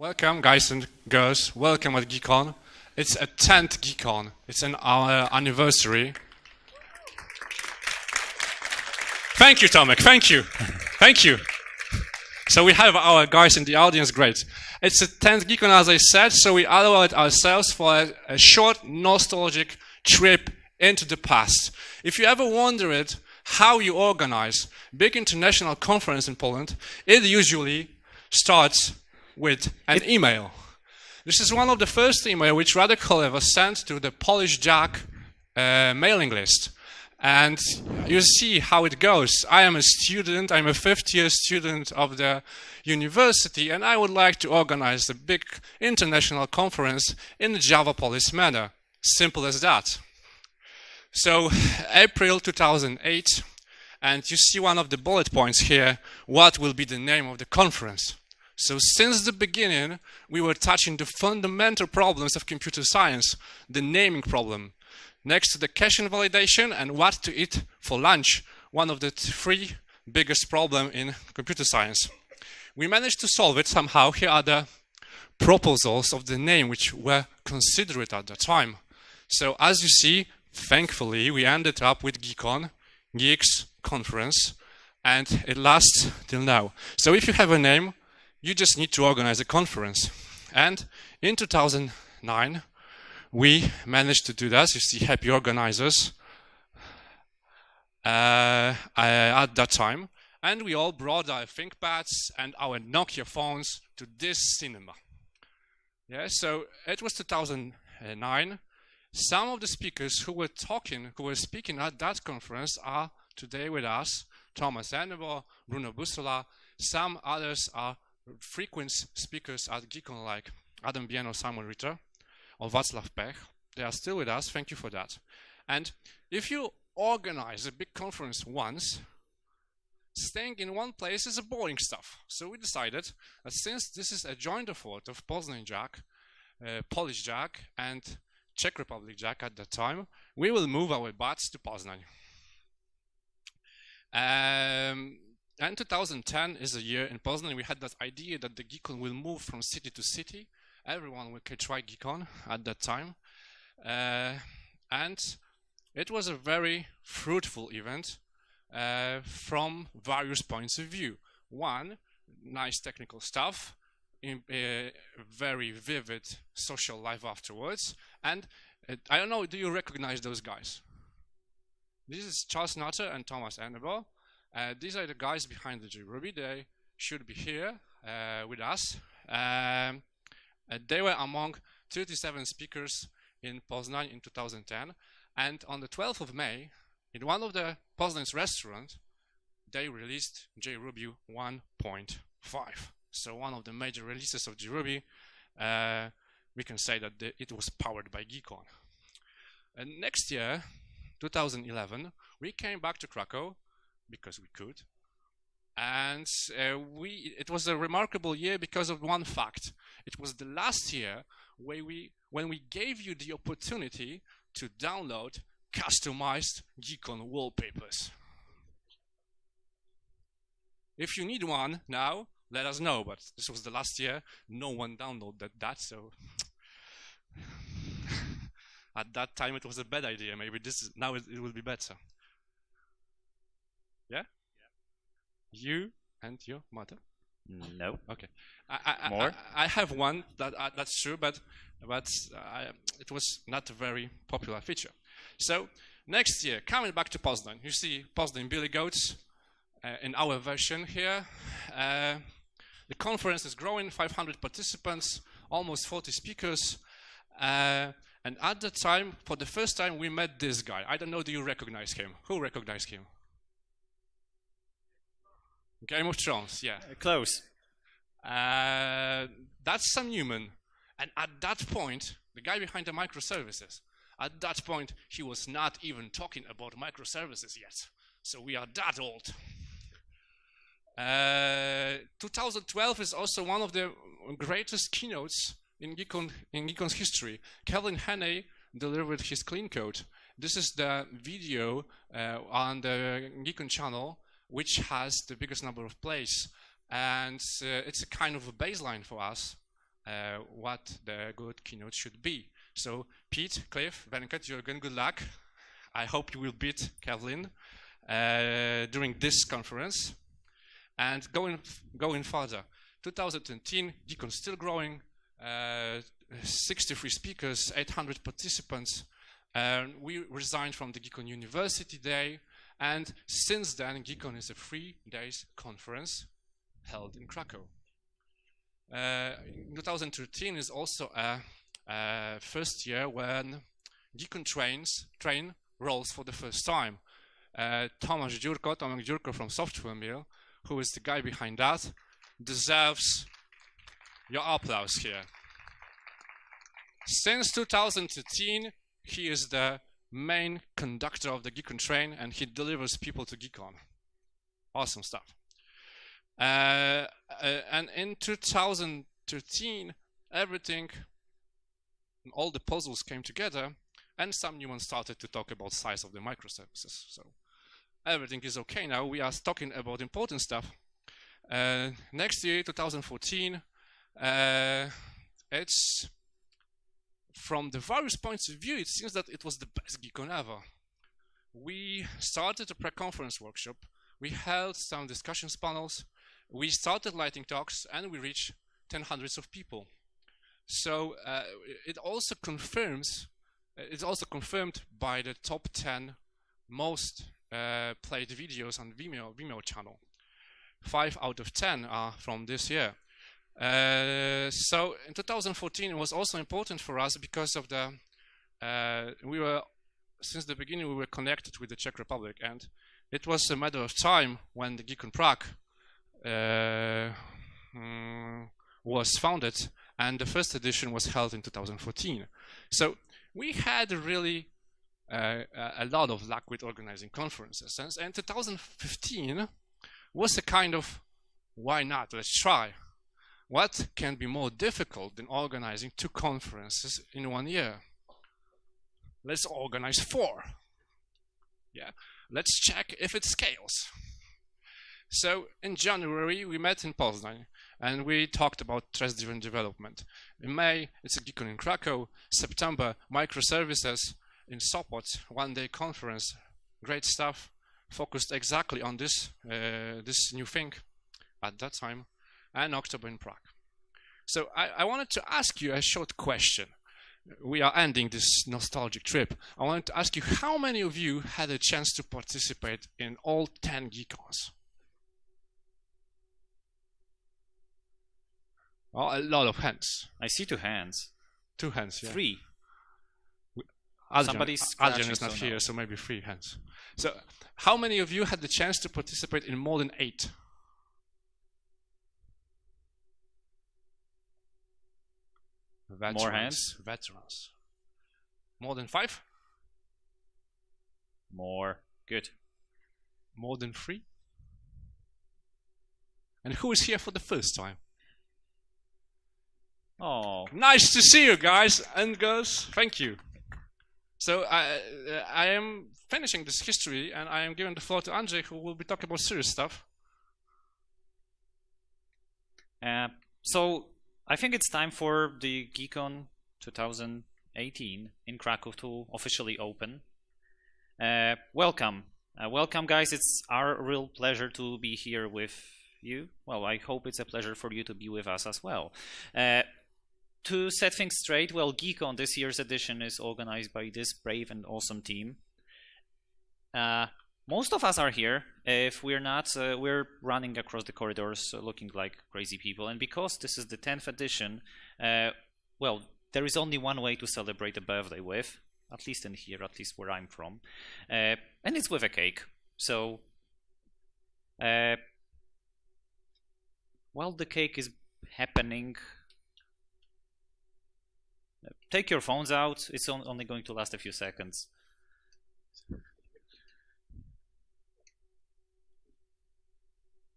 Welcome, guys and girls. Welcome at GeeCON. It's a 10th GeeCON. It's our anniversary. Thank you, Tomek. Thank you. Thank you. So we have our guys in the audience. Great. It's a 10th GeeCON, as I said, so we allowed ourselves for a short, nostalgic trip into the past. If you ever wondered how you organize big international conference in Poland, it usually starts with an email. This is one of the first email which Radical ever sent to the Polish Jack mailing list. And you see how it goes. I am a student, I'm a fifth-year student of the university, and I would like to organize a big international conference in the Java-Polish manner. Simple as that. So, April 2008, and you see one of the bullet points here, what will be the name of the conference. So since the beginning, we were touching the fundamental problems of computer science, the naming problem. Next to the cache invalidation and what to eat for lunch, one of the three biggest problems in computer science. We managed to solve it somehow. Here are the proposals of the name which were considered at the time. So as you see, thankfully, we ended up with GeeCON, Geeks Conference, and it lasts till now. So if you have a name, you just need to organize a conference. And in 2009, we managed to do that. You see happy organizers at that time. And we all brought our ThinkPads and our Nokia phones to this cinema. Yeah, so it was 2009. Some of the speakers who were speaking at that conference are today with us. Thomas Hannibal, Bruno Bussola. Some others are frequent speakers at GeeCON like Adam Bieno, Simon Ritter, or Václav Pech. They are still with us. Thank you for that. And if you organize a big conference once, staying in one place is a boring stuff. So we decided that since this is a joint effort of Poznań Jack, Polish Jack, and Czech Republic Jack at that time, we will move our butts to Poznań. And 2010 is a year in Poznań. We had that idea that the GeeCON will move from city to city. Everyone could try GeeCON at that time. And it was a very fruitful event from various points of view. One, nice technical stuff, very vivid social life afterwards. And I don't know, do you recognize those guys? This is Charles Nutter and Thomas Hannibal. These are the guys behind the JRuby. They should be here with us. They were among 37 speakers in Poznań in 2010. And on the 12th of May, in one of the Poznań's restaurants, they released JRuby 1.5. So one of the major releases of JRuby. We can say that it was powered by GeeCON. And next year, 2011, we came back to Krakow because we could. And it was a remarkable year because of one fact. It was the last year when we gave you the opportunity to download customized GeeCON wallpapers. If you need one now, let us know, but this was the last year. No one downloaded that, so at that time it was a bad idea. Maybe now it will be better. Yeah? You and your mother? No. Okay. More? I have one that's true, but it was not a very popular feature. So next year, coming back to Poznań, you see Poznań Billy Goats in our version here. The conference is growing, 500 participants, almost 40 speakers. And at the time, for the first time, we met this guy. I don't know, do you recognize him? Who recognized him? Game of Thrones, yeah. Close. That's Sam Newman. And at that point, the guy behind the microservices, at that point, he was not even talking about microservices yet. So we are that old. 2012 is also one of the greatest keynotes in GeeCON's history. Kevin Hannay delivered his clean code. This is the video on the GeeCON channel, which has the biggest number of plays. And it's a kind of a baseline for us what the good keynote should be. So Pete, Cliff, Venkat, Jürgen, good luck. I hope you will beat Kevlin during this conference. And going further, 2010, GeeCON still growing, 63 speakers, 800 participants. We resigned from the GeeCON University Day, and since then, GeeCON is a 3 days conference held in Krakow. 2013 is also a first year when GeeCON train rolls for the first time. Tomek Dziurko from Software Mill, who is the guy behind that, deserves your applause here. Since 2013, he is the main conductor of the GeeCON train, and he delivers people to GeeCON. Awesome stuff. And in 2013, all the puzzles came together, and some new ones started to talk about size of the microservices. So everything is okay now. We are talking about important stuff. Next year, 2014, it's from the various points of view, it seems that it was the best GeeCON ever. We started a pre-conference workshop. We held some discussions panels. We started lighting talks, and we reached 10 hundreds of people. So it also confirms. It's also confirmed by the top 10 most played videos on Vimeo channel. 5 out of 10 are from this year. So in 2014 it was also important for us because of the since the beginning we were connected with the Czech Republic, and it was a matter of time when the GeeCON Prague was founded, and the first edition was held in 2014. So we had really a lot of luck with organizing conferences, and 2015 was a kind of, why not, let's try. What can be more difficult than organizing 2 conferences in 1 year? Let's organize 4. Yeah, let's check if it scales. So in January we met in Poznań and we talked about trust-driven development. In May it's a GeeCON in Krakow. September, microservices in Sopot, 1-day conference. Great stuff, focused exactly on this this new thing at that time. And October in Prague. So I wanted to ask you a short question. We are ending this nostalgic trip. I wanted to ask you, how many of you had a chance to participate in all 10 GeeCONs? Oh, a lot of hands. I see 2 hands. 2 hands, yeah. 3. Adrian is not here, so maybe 3 hands. So how many of you had the chance to participate in more than 8? Veterans, more hands? Veterans. More than 5? More. Good. More than 3? And who is here for the first time? Oh. Nice to see you guys and girls. Thank you. So I am finishing this history, and I am giving the floor to Andrzej, who will be talking about serious stuff. So I think it's time for the GeeCON 2018 in Krakow to officially open. Welcome. Welcome, guys. It's our real pleasure to be here with you. Well, I hope it's a pleasure for you to be with us as well. To set things straight, well, GeeCON this year's edition is organized by this brave and awesome team. Most of us are here. If we're not, we're running across the corridors looking like crazy people. And because this is the 10th edition, well, there is only one way to celebrate a birthday with, at least in here, at least where I'm from, and it's with a cake. So, while the cake is happening, take your phones out. It's only going to last a few seconds.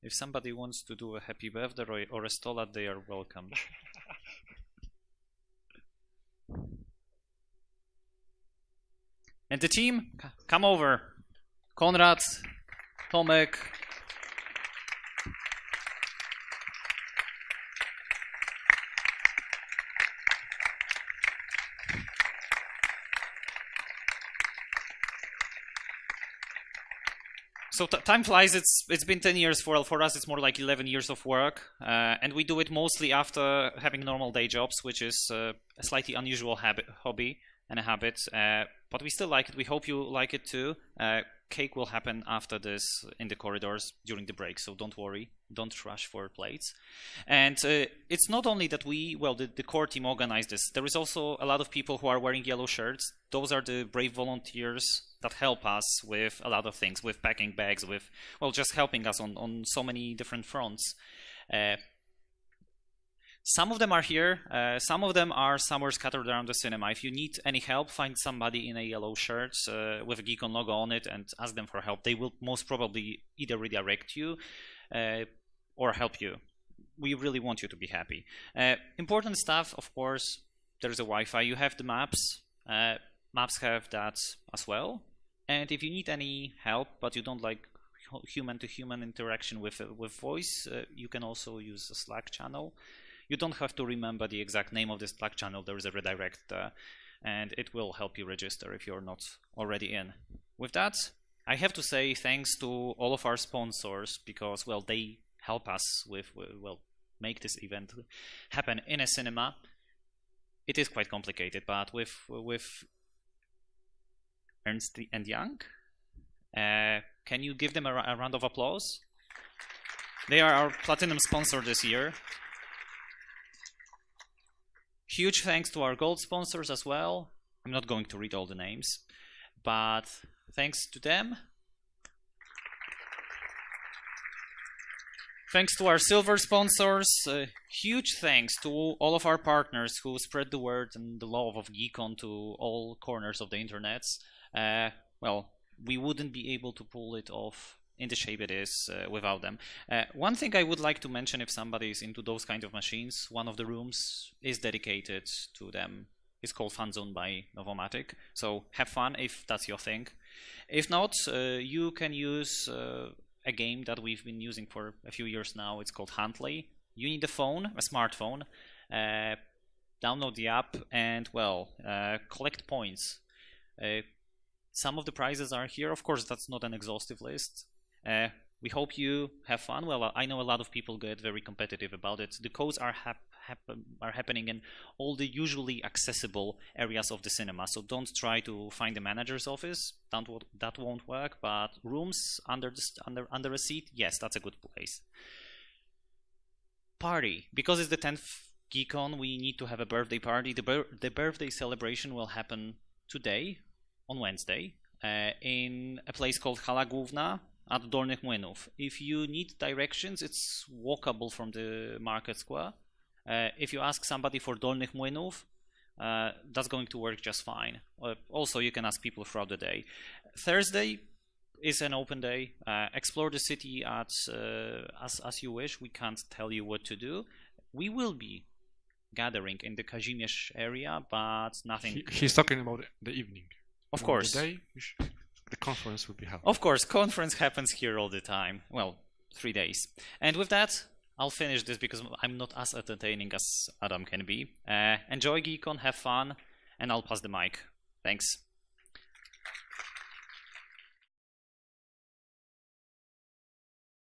If somebody wants to do a happy birthday or a stolat, they are welcome. And the team, come over. Konrad, Tomek. So time flies. It's been 10 years for us. It's more like 11 years of work, and we do it mostly after having normal day jobs, which is a slightly unusual hobby and a habit. But we still like it. We hope you like it too. Cake will happen after this in the corridors during the break, so don't worry. Don't rush for plates. And it's not only that the core team organized this. There is also a lot of people who are wearing yellow shirts. Those are the brave volunteers that help us with a lot of things, with packing bags, with, well, just helping us on so many different fronts. Some of them are here, some of them are somewhere scattered around the cinema. If you need any help, find somebody in a yellow shirt with a GeeCON logo on it and ask them for help. They will most probably either redirect you or help you. We really want you to be happy. Important stuff, of course, there's a Wi-Fi. You have the maps. Maps have that as well. And if you need any help, but you don't like human-to-human interaction with voice, you can also use a Slack channel. You don't have to remember the exact name of this Slack channel. There is a redirect and it will help you register if you're not already in. With that, I have to say thanks to all of our sponsors because, well, they help us with, well, make this event happen in a cinema. It is quite complicated, but with Ernst & Young, can you give them a round of applause? They are our platinum sponsor this year. Huge thanks to our gold sponsors as well. I'm not going to read all the names, but thanks to them. Thanks to our silver sponsors. Huge thanks to all of our partners who spread the word and the love of GeeCON to all corners of the internet. Well, we wouldn't be able to pull it off in the shape it is without them. One thing I would like to mention, if somebody is into those kind of machines, one of the rooms is dedicated to them. It's called Fun Zone by Novomatic. So have fun if that's your thing. If not, you can use a game that we've been using for a few years now. It's called Huntley. You need a phone, a smartphone. Download the app and, well, collect points. Some of the prizes are here. Of course, that's not an exhaustive list. We hope you have fun. Well, I know a lot of people get very competitive about it. The codes are happening in all the usually accessible areas of the cinema. So don't try to find the manager's office. That won't work. But rooms under a seat, yes, that's a good place. Party. Because it's the 10th GeeCON, we need to have a birthday party. The birthday celebration will happen today, on Wednesday, in a place called Hala Główna at Dolnych Młynów. If you need directions, it's walkable from the market square. If you ask somebody for Dolnych Młynów, that's going to work just fine. Also, you can ask people throughout the day. Thursday is an open day. Explore the city as you wish. We can't tell you what to do. We will be gathering in the Kazimierz area, but nothing. He's talking about the evening. Of course. The day, the conference will be held. Of course, conference happens here all the time. Well, 3 days. And with that, I'll finish this because I'm not as entertaining as Adam can be. Enjoy GeeCON, have fun, and I'll pass the mic. Thanks.